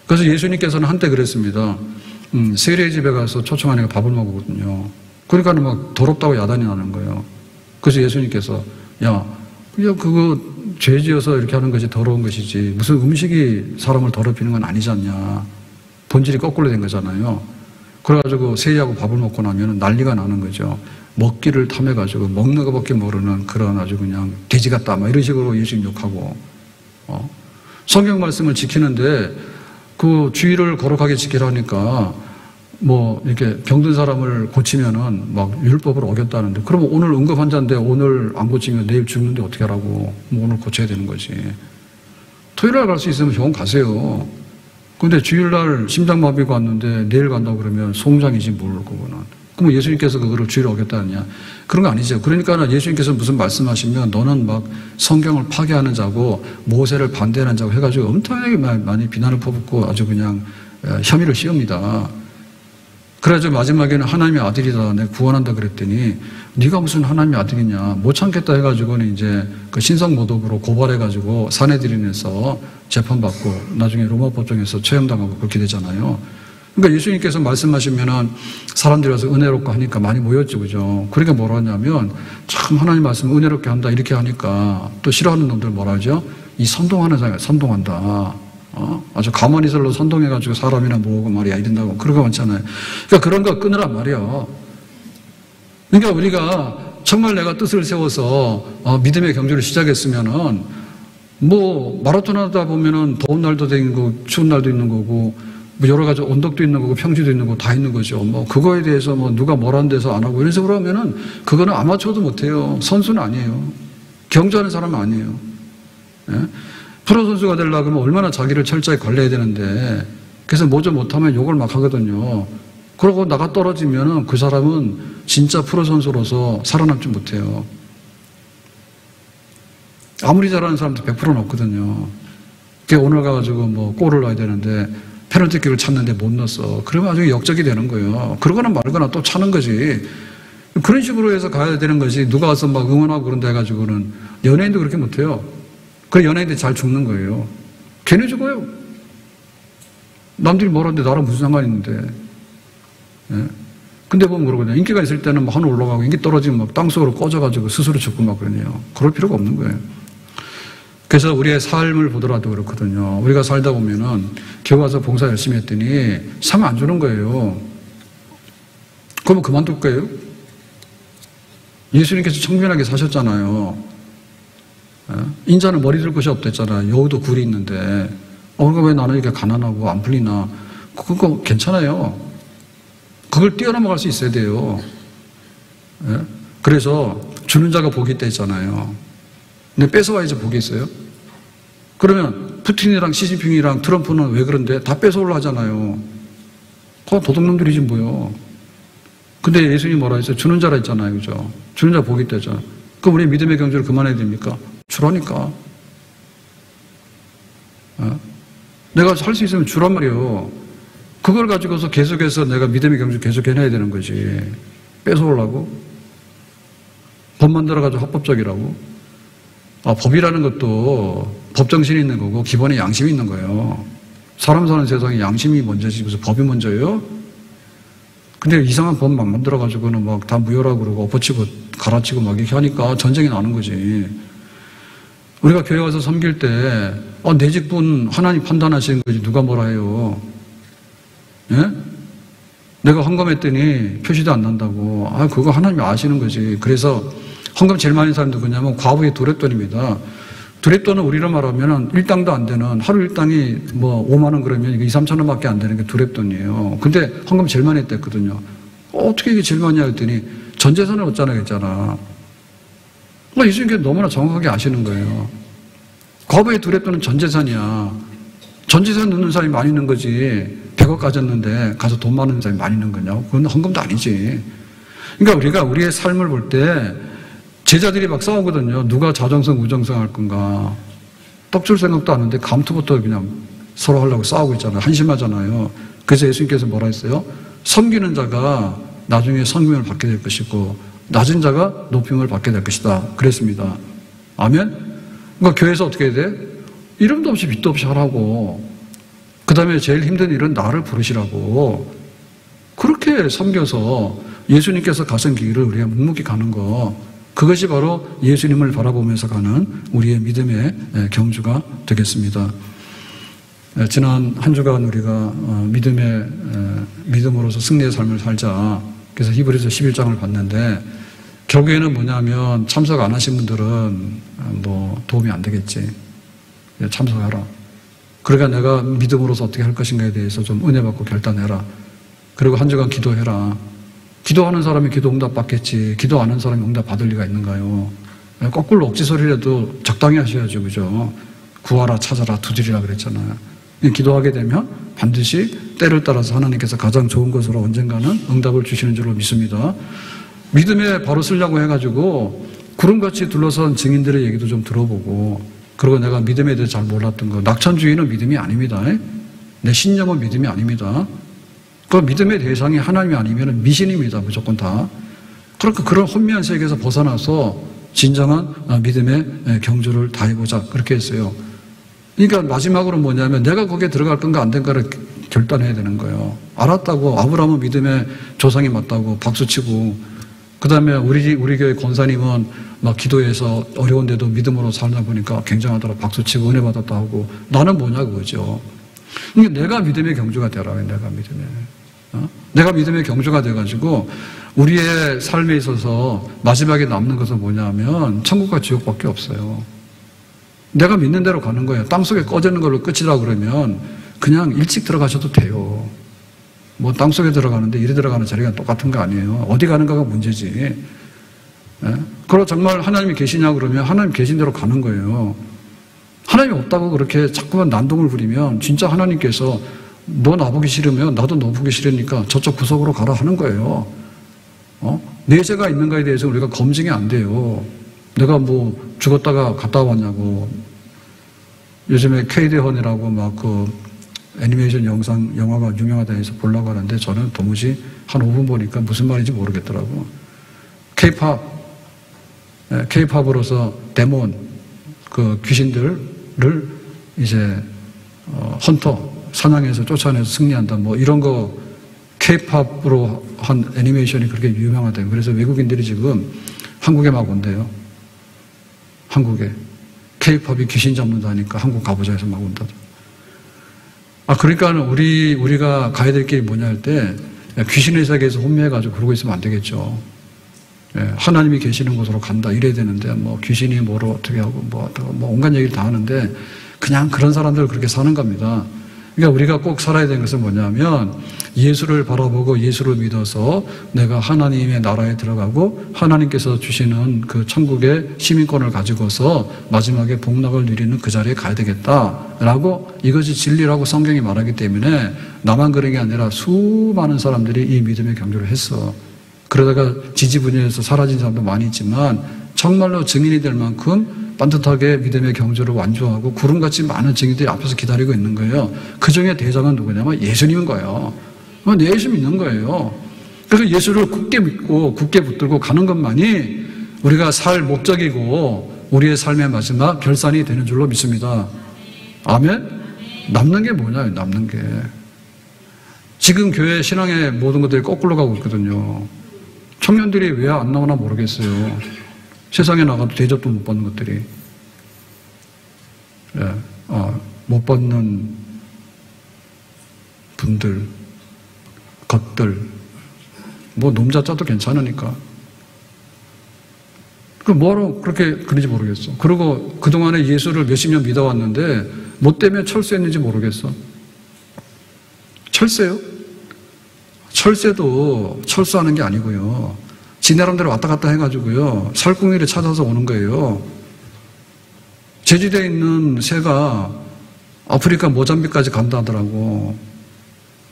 그래서 예수님께서는 한때 그랬습니다. 세례 집에 가서 초청하니까 밥을 먹거든요. 그러니까 막 더럽다고 야단이 나는 거예요. 그래서 예수님께서 그냥 그거 죄 지어서 이렇게 하는 것이 더러운 것이지 무슨 음식이 사람을 더럽히는 건 아니지 않냐. 본질이 거꾸로 된 거잖아요. 그래가지고 세례하고 밥을 먹고 나면 난리가 나는 거죠. 먹기를 탐해가지고 먹는 것밖에 모르는 그런 아주 그냥 돼지 같다 막 이런 식으로 예수님 욕하고 성경 말씀을 지키는데 그 주의를 거룩하게 지키라니까 이렇게 병든 사람을 고치면은 막 율법을 어겼다는데, 그러면 오늘 응급 환자인데 오늘 안 고치면 내일 죽는데 어떻게 하라고. 오늘 고쳐야 되는 거지. 토요일날 갈 수 있으면 병원 가세요. 근데 주일날 심장마비가 왔는데 내일 간다고 그러면 송장이지 뭘 그거는. 그럼 예수님께서 그거를 주의를 어겼다느냐. 그런 거 아니죠. 그러니까 예수님께서 무슨 말씀하시면 너는 막 성경을 파괴하는 자고 모세를 반대하는 자고 해가지고 엄청나게 많이 비난을 퍼붓고 아주 그냥 혐의를 씌웁니다. 그래가지고 마지막에는 하나님의 아들이다, 내가 구원한다 그랬더니 네가 무슨 하나님의 아들이냐, 못 참겠다 해가지고는 이제 그 신성모독으로 고발해가지고 사내들인에서 재판받고 나중에 로마법정에서 처형당하고 그렇게 되잖아요. 그러니까 예수님께서 말씀하시면은 사람들이 와서 은혜롭고 하니까 많이 모였죠, 그죠? 그러니까 뭐라 하냐면 참 하나님 말씀 은혜롭게 한다 이렇게 하니까 또 싫어하는 놈들 뭐라 하죠? 이 선동하는 사람이 선동한다. 아주 가만히 있을로 선동해가지고 사람이나 모으고 말이야 이런다고 그런 거 많잖아요. 그러니까 그런 거 끊으란 말이야. 그러니까 우리가 정말 내가 뜻을 세워서 믿음의 경주를 시작했으면은 마라톤 하다 보면은 더운 날도 있는 거고 추운 날도 있는 거고 여러 가지 온덕도 있는 거고 평지도 있는 거고 다 있는 거죠. 그거에 대해서 누가 뭐라는 데서 안 하고 이런 식으로 하면은 그거는 아마추어도 못해요. 선수는 아니에요. 경주하는 사람은 아니에요. 예? 프로 선수가 되려고 하면 얼마나 자기를 철저히 관리해야 되는데, 그래서 뭐죠 못하면 욕을 막 하거든요. 그러고 나가 떨어지면은 그 사람은 진짜 프로 선수로서 살아남지 못해요. 아무리 잘하는 사람도 100%는 없거든요. 오늘 가가지고 골을 넣어야 되는데 페널티킥을 찼는데 못 넣었어. 그러면 나중에 역적이 되는 거예요. 그러거나 말거나 또 차는 거지. 그런 식으로 해서 가야 되는 거지. 누가 와서 막 응원하고 그런다 해가지고는 연예인도 그렇게 못해요. 그 연예인들이 잘 죽는 거예요. 걔네 죽어요. 남들이 뭐라는데 나랑 무슨 상관이 있는데. 예? 근데 보면 그러거든요. 인기가 있을 때는 하늘 올라가고 인기 떨어지면 막 땅속으로 꺼져가지고 스스로 죽고 막 그러네요. 그럴 필요가 없는 거예요. 그래서 우리의 삶을 보더라도 그렇거든요. 우리가 살다 보면은 교회 와서 봉사 열심히 했더니 상 안 주는 거예요. 그러면 그만둘 거예요? 예수님께서 청빈하게 사셨잖아요. 인자는 머리 들 곳이 없댔잖아요. 여우도 굴이 있는데 그러니까 왜 나는 이렇게 가난하고 안 풀리나? 그거 괜찮아요. 그걸 뛰어넘어갈 수 있어야 돼요. 그래서 주는 자가 복이 있다 했잖아요. 근데 뺏어와야지 복이 있어요. 그러면 푸틴이랑 시진핑이랑 트럼프는 왜 그런데 다 뺏어오려 하잖아요. 그거 도둑놈들이지 뭐요. 근데 예수님이 뭐라 했어요? 주는 자라 했잖아요. 그죠? 주는 자 복이 있다 했잖아요. 그럼 우리 믿음의 경주를 그만해야 됩니까? 주라니까. 내가 살 수 있으면 주란 말이에요. 그걸 가지고서 계속해서 내가 믿음의 경주 계속 해놔야 되는 거지. 뺏어오려고? 법 만들어가지고 합법적이라고? 법이라는 것도 법정신이 있는 거고 기본에 양심이 있는 거예요. 사람 사는 세상에 양심이 먼저지 무슨 법이 먼저예요? 근데 이상한 법 막 만들어가지고는 막 다 무효라고 그러고 엎어치고 갈아치고 막 이렇게 하니까 전쟁이 나는 거지. 우리가 교회 와서 섬길 때, 내 직분 하나님 판단하시는 거지 누가 뭐라 해요. 예? 내가 헌금했더니 표시도 안 난다고. 그거 하나님이 아시는 거지. 그래서 헌금 제일 많이 사는 누구냐면 과부의 두렛돈입니다. 두렛돈은 우리로 말하면 일당도 안 되는 하루 일당이 뭐 5만 원 그러면 이게 2, 3천 원밖에 안 되는 게 두렛돈이에요. 근데 헌금 제일 많이 했댔거든요. 어떻게 이게 제일 많이 했더니 전 재산을 얻잖아요 했잖아. 예수님께서 너무나 정확하게 아시는 거예요. 과부의 두렛돈은 전 재산이야. 전 재산 넣는 사람이 많이 있는 거지. 100억 가졌는데 가서 돈 많은 사람이 많이 있는 거냐고. 그건 헌금도 아니지. 그러니까 우리가 우리의 삶을 볼 때 제자들이 막 싸우거든요. 누가 자정성 우정성 할 건가. 떡 줄 생각도 안 하는데 감투부터 그냥 서로 하려고 싸우고 있잖아요. 한심하잖아요. 그래서 예수님께서 뭐라 했어요? 섬기는 자가 나중에 섬김을 받게 될 것이고 낮은 자가 높임을 받게 될 것이다. 그랬습니다. 아멘? 그러니까 교회에서 어떻게 해야 돼? 이름도 없이 빚도 없이 하라고. 그 다음에 제일 힘든 일은 나를 부르시라고. 그렇게 섬겨서 예수님께서 가신 길을 우리가 묵묵히 가는 거, 그것이 바로 예수님을 바라보면서 가는 우리의 믿음의 경주가 되겠습니다. 지난 한 주간 우리가 믿음으로서 승리의 삶을 살자. 그래서 히브리서 11장을 봤는데 결국에는 뭐냐면 참석 안 하신 분들은 뭐 도움이 안 되겠지. 참석하라. 그러니까 내가 믿음으로서 어떻게 할 것인가에 대해서 좀 은혜 받고 결단해라. 그리고 한 주간 기도해라. 기도하는 사람이 기도 응답 받겠지. 기도 안 하는 사람이 응답 받을 리가 있는가요? 거꾸로 억지 소리라도 적당히 하셔야죠. 그죠? 구하라, 찾아라, 두드리라 그랬잖아요. 기도하게 되면 반드시 때를 따라서 하나님께서 가장 좋은 것으로 언젠가는 응답을 주시는 줄로 믿습니다. 믿음에 바로 쓰려고 해가지고 구름같이 둘러싼 증인들의 얘기도 좀 들어보고, 그리고 내가 믿음에 대해 잘 몰랐던 거, 낙천주의는 믿음이 아닙니다. 내 신념은 믿음이 아닙니다. 그 믿음의 대상이 하나님이 아니면 미신입니다. 무조건 다. 그러니까 그런 혼미한 세계에서 벗어나서 진정한 믿음의 경주를 다해보자. 그렇게 했어요. 그러니까 마지막으로 뭐냐면 내가 거기에 들어갈 건가 안 된가를 결단해야 되는 거예요. 알았다고 아브라함은 믿음의 조상이 맞다고 박수치고, 그 다음에 우리 교회 권사님은 막 기도해서 어려운데도 믿음으로 살다 보니까 굉장하더라 박수치고 은혜 받았다 하고, 나는 뭐냐 그거죠. 그러니까 내가 믿음의 경주가 되라. 내가 믿음의 경주가 돼가지고 우리의 삶에 있어서 마지막에 남는 것은 뭐냐면 천국과 지옥밖에 없어요. 내가 믿는 대로 가는 거예요. 땅속에 꺼지는 걸로 끝이라고 그러면 그냥 일찍 들어가셔도 돼요. 뭐 땅속에 들어가는데 이리 들어가는 자리가 똑같은 거 아니에요. 어디 가는가가 문제지. 그리고 정말 하나님이 계시냐고 그러면 하나님 계신 대로 가는 거예요. 하나님이 없다고 그렇게 자꾸만 난동을 부리면 진짜 하나님께서 너 나보기 싫으면 나도 너 보기 싫으니까 저쪽 구석으로 가라 하는 거예요. 내 죄가 있는가에 대해서 우리가 검증이 안 돼요. 내가 뭐 죽었다가 갔다 왔냐고. 요즘에 K대헌이라고 막 그 애니메이션 영화가 유명하다 해서 보려고 하는데 저는 도무지 한 5분 보니까 무슨 말인지 모르겠더라고. K-팝으로서 데몬, 그 귀신들을 이제 헌터, 사냥해서 쫓아내서 승리한다. 뭐 이런 거 K-팝으로 한 애니메이션이 그렇게 유명하대요. 그래서 외국인들이 지금 한국에 막 온대요. 한국에. K-팝이 귀신 잡는다니까 한국 가보자 해서 막 온다. 그러니까 우리가 가야 될 길이 뭐냐 할 때 귀신의 세계에서 혼미해가지고 그러고 있으면 안 되겠죠. 하나님이 계시는 곳으로 간다 이래야 되는데 뭐 귀신이 뭐로 어떻게 하고 뭐 온갖 얘기를 다 하는데 그냥 그런 사람들 그렇게 사는 겁니다. 그러니까 우리가 꼭 살아야 되는 것은 뭐냐면 예수를 바라보고 예수를 믿어서 내가 하나님의 나라에 들어가고 하나님께서 주시는 그 천국의 시민권을 가지고서 마지막에 복락을 누리는 그 자리에 가야 되겠다라고 이것이 진리라고 성경이 말하기 때문에 나만 그런 게 아니라 수많은 사람들이 이 믿음의 경주를 했어. 그러다가 지지분열해서 사라진 사람도 많이 있지만 정말로 증인이 될 만큼 반듯하게 믿음의 경주를 완주하고 구름같이 많은 증인들이 앞에서 기다리고 있는 거예요. 그 중에 대장은 누구냐면 예수님인 거예요. 예수 믿는 거예요. 그래서 예수를 굳게 믿고 굳게 붙들고 가는 것만이 우리가 살 목적이고 우리의 삶의 마지막 결산이 되는 줄로 믿습니다. 아멘? 남는 게 뭐냐, 남는 게. 지금 교회 신앙의 모든 것들이 거꾸로 가고 있거든요. 청년들이 왜 안 나오나 모르겠어요. 세상에 나가도 대접도 못 받는 것들이. 못 받는 분들, 것들, 뭐 놈자짜도 괜찮으니까. 뭐하러 그렇게 그런지 모르겠어. 그리고 그동안에 예수를 몇십 년 믿어왔는데 뭐 때문에 철수했는지 모르겠어. 철새요? 철새도 철수하는 게 아니고요. 지 나름대로 왔다 갔다 해가지고요. 살궁리를 찾아서 오는 거예요. 제주도에 있는 새가 아프리카 모잠비크까지 간다 하더라고.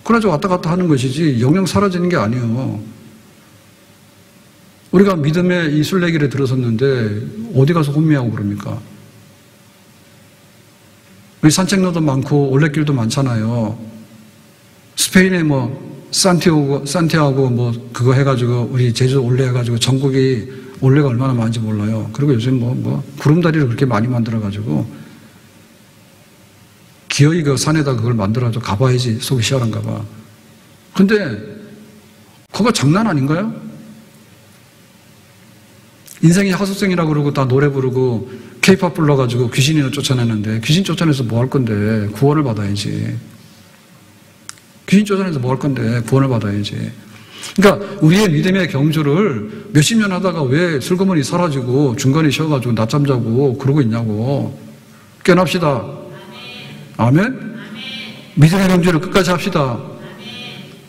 그래가지고 왔다 갔다 하는 것이지 영영 사라지는 게 아니에요. 우리가 믿음의 이 순례길에 들어섰는데 어디 가서 혼미하고 그럽니까? 우리 산책로도 많고 올레길도 많잖아요. 스페인에 뭐 산티아고 뭐 그거 해가지고 우리 제주도 올레 해가지고 전국이 올레가 얼마나 많은지 몰라요. 그리고 요즘 뭐 구름다리를 그렇게 많이 만들어가지고 기어이 그 산에다 그걸 만들어가지고 가봐야지 속이 시원한가 봐. 근데 그거 장난 아닌가요? 인생이 하소생이라고 그러고 다 노래 부르고 K-팝 불러가지고 귀신이나 쫓아내는데 귀신 쫓아내서 뭐 할 건데 구원을 받아야지. 귀신 쫓아내서 뭐 할 건데 구원을 받아야지. 그러니까 우리의 믿음의 경주를 몇십 년 하다가 왜 슬그머니 사라지고 중간에 쉬어가지고 낮잠 자고 그러고 있냐고. 깨납시다. 아멘? 믿음의 경주를 끝까지 합시다.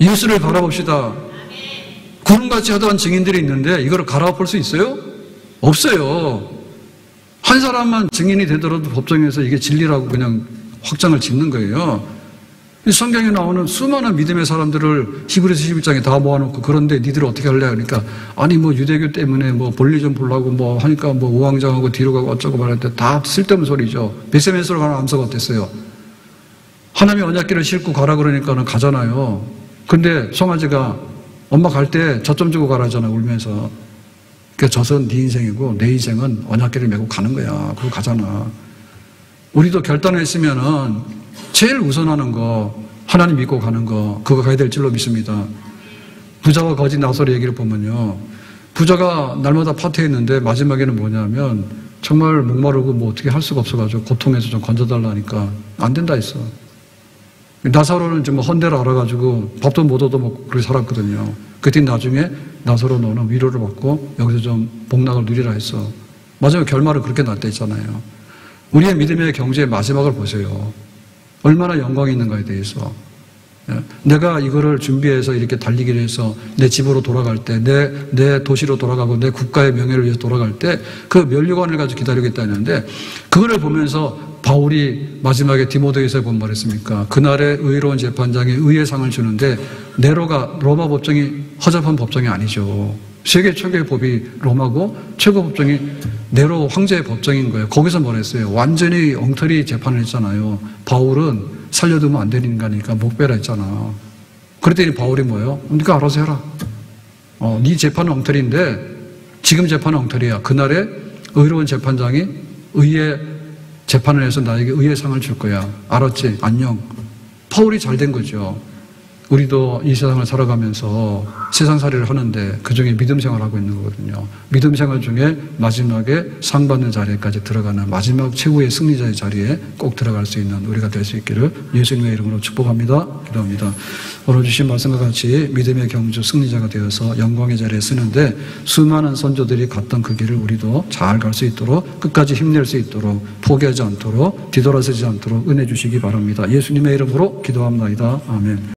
예수를 바라봅시다. 구름같이 하던 증인들이 있는데 이거를 갈아엎을 수 있어요? 없어요. 한 사람만 증인이 되더라도 법정에서 이게 진리라고 그냥 확장을 짓는 거예요. 성경에 나오는 수많은 믿음의 사람들을 히브리서 11장에 다 모아놓고 그런데 니들 어떻게 할래? 그러니까 아니 뭐 유대교 때문에 뭐 볼일 좀 보려고 뭐 하니까 뭐 우왕좌왕하고 뒤로 가고 어쩌고 말했는데 다 쓸데없는 소리죠. 베세메스로 가는 암사가 어땠어요? 하나님의 언약궤를 싣고 가라 그러니까는 가잖아요. 근데 송아지가 엄마 갈 때 젖 좀 주고 가라잖아 울면서. 그러니까 젖은 네 인생이고 내 인생은 언약궤를 메고 가는 거야. 그거 가잖아. 우리도 결단했으면은 제일 우선하는 거 하나님 믿고 가는 거 그거 가야 될 줄로 믿습니다. 부자와 거지 나설의 얘기를 보면요. 부자가 날마다 파티했는데 마지막에는 뭐냐면 정말 목마르고 뭐 어떻게 할 수가 없어가지고 고통에서 좀 건져달라니까 안 된다 했어. 나사로는 좀 헌대를 알아가지고 밥도 못 얻어먹고 그렇게 살았거든요. 그때 나중에 나사로 너는 위로를 받고 여기서 좀 복락을 누리라 했어. 마지막 결말은 그렇게 날 때 있잖아요. 우리의 믿음의 경주의 마지막을 보세요. 얼마나 영광이 있는가에 대해서. 내가 이거를 준비해서 이렇게 달리기를 해서 내 집으로 돌아갈 때, 내 도시로 돌아가고 내 국가의 명예를 위해서 돌아갈 때 그 면류관을 가지고 기다리겠다 했는데 그거를 보면서 바울이 마지막에 디모데후서에 본 말했습니까? 그날의 의로운 재판장이 의의 상을 주는데 네로가 로마 법정이 허접한 법정이 아니죠. 세계 최고의 법이 로마고 최고 법정이 네로 황제의 법정인 거예요. 거기서 뭐랬어요? 완전히 엉터리 재판을 했잖아요. 바울은 살려두면 안 되는 인간이니까 못 빼라 했잖아. 그랬더니 바울이 뭐예요? 네가 알아서 해라. 네 재판은 엉터리인데 지금 재판은 엉터리야. 그날에 의로운 재판장이 의의 재판을 해서 나에게 의의 상을 줄 거야. 알았지? 안녕. 바울이 잘 된 거죠. 우리도 이 세상을 살아가면서 세상살이를 하는데 그중에 믿음 생활을 하고 있는 거거든요. 믿음 생활 중에 마지막에 상 받는 자리까지 들어가는 마지막 최후의 승리자의 자리에 꼭 들어갈 수 있는 우리가 될 수 있기를 예수님의 이름으로 축복합니다. 기도합니다. 오늘 주신 말씀과 같이 믿음의 경주 승리자가 되어서 영광의 자리에 서는데 수많은 선조들이 갔던 그 길을 우리도 잘 갈 수 있도록 끝까지 힘낼 수 있도록 포기하지 않도록 뒤돌아서지 않도록 은혜 주시기 바랍니다. 예수님의 이름으로 기도합니다. 아멘.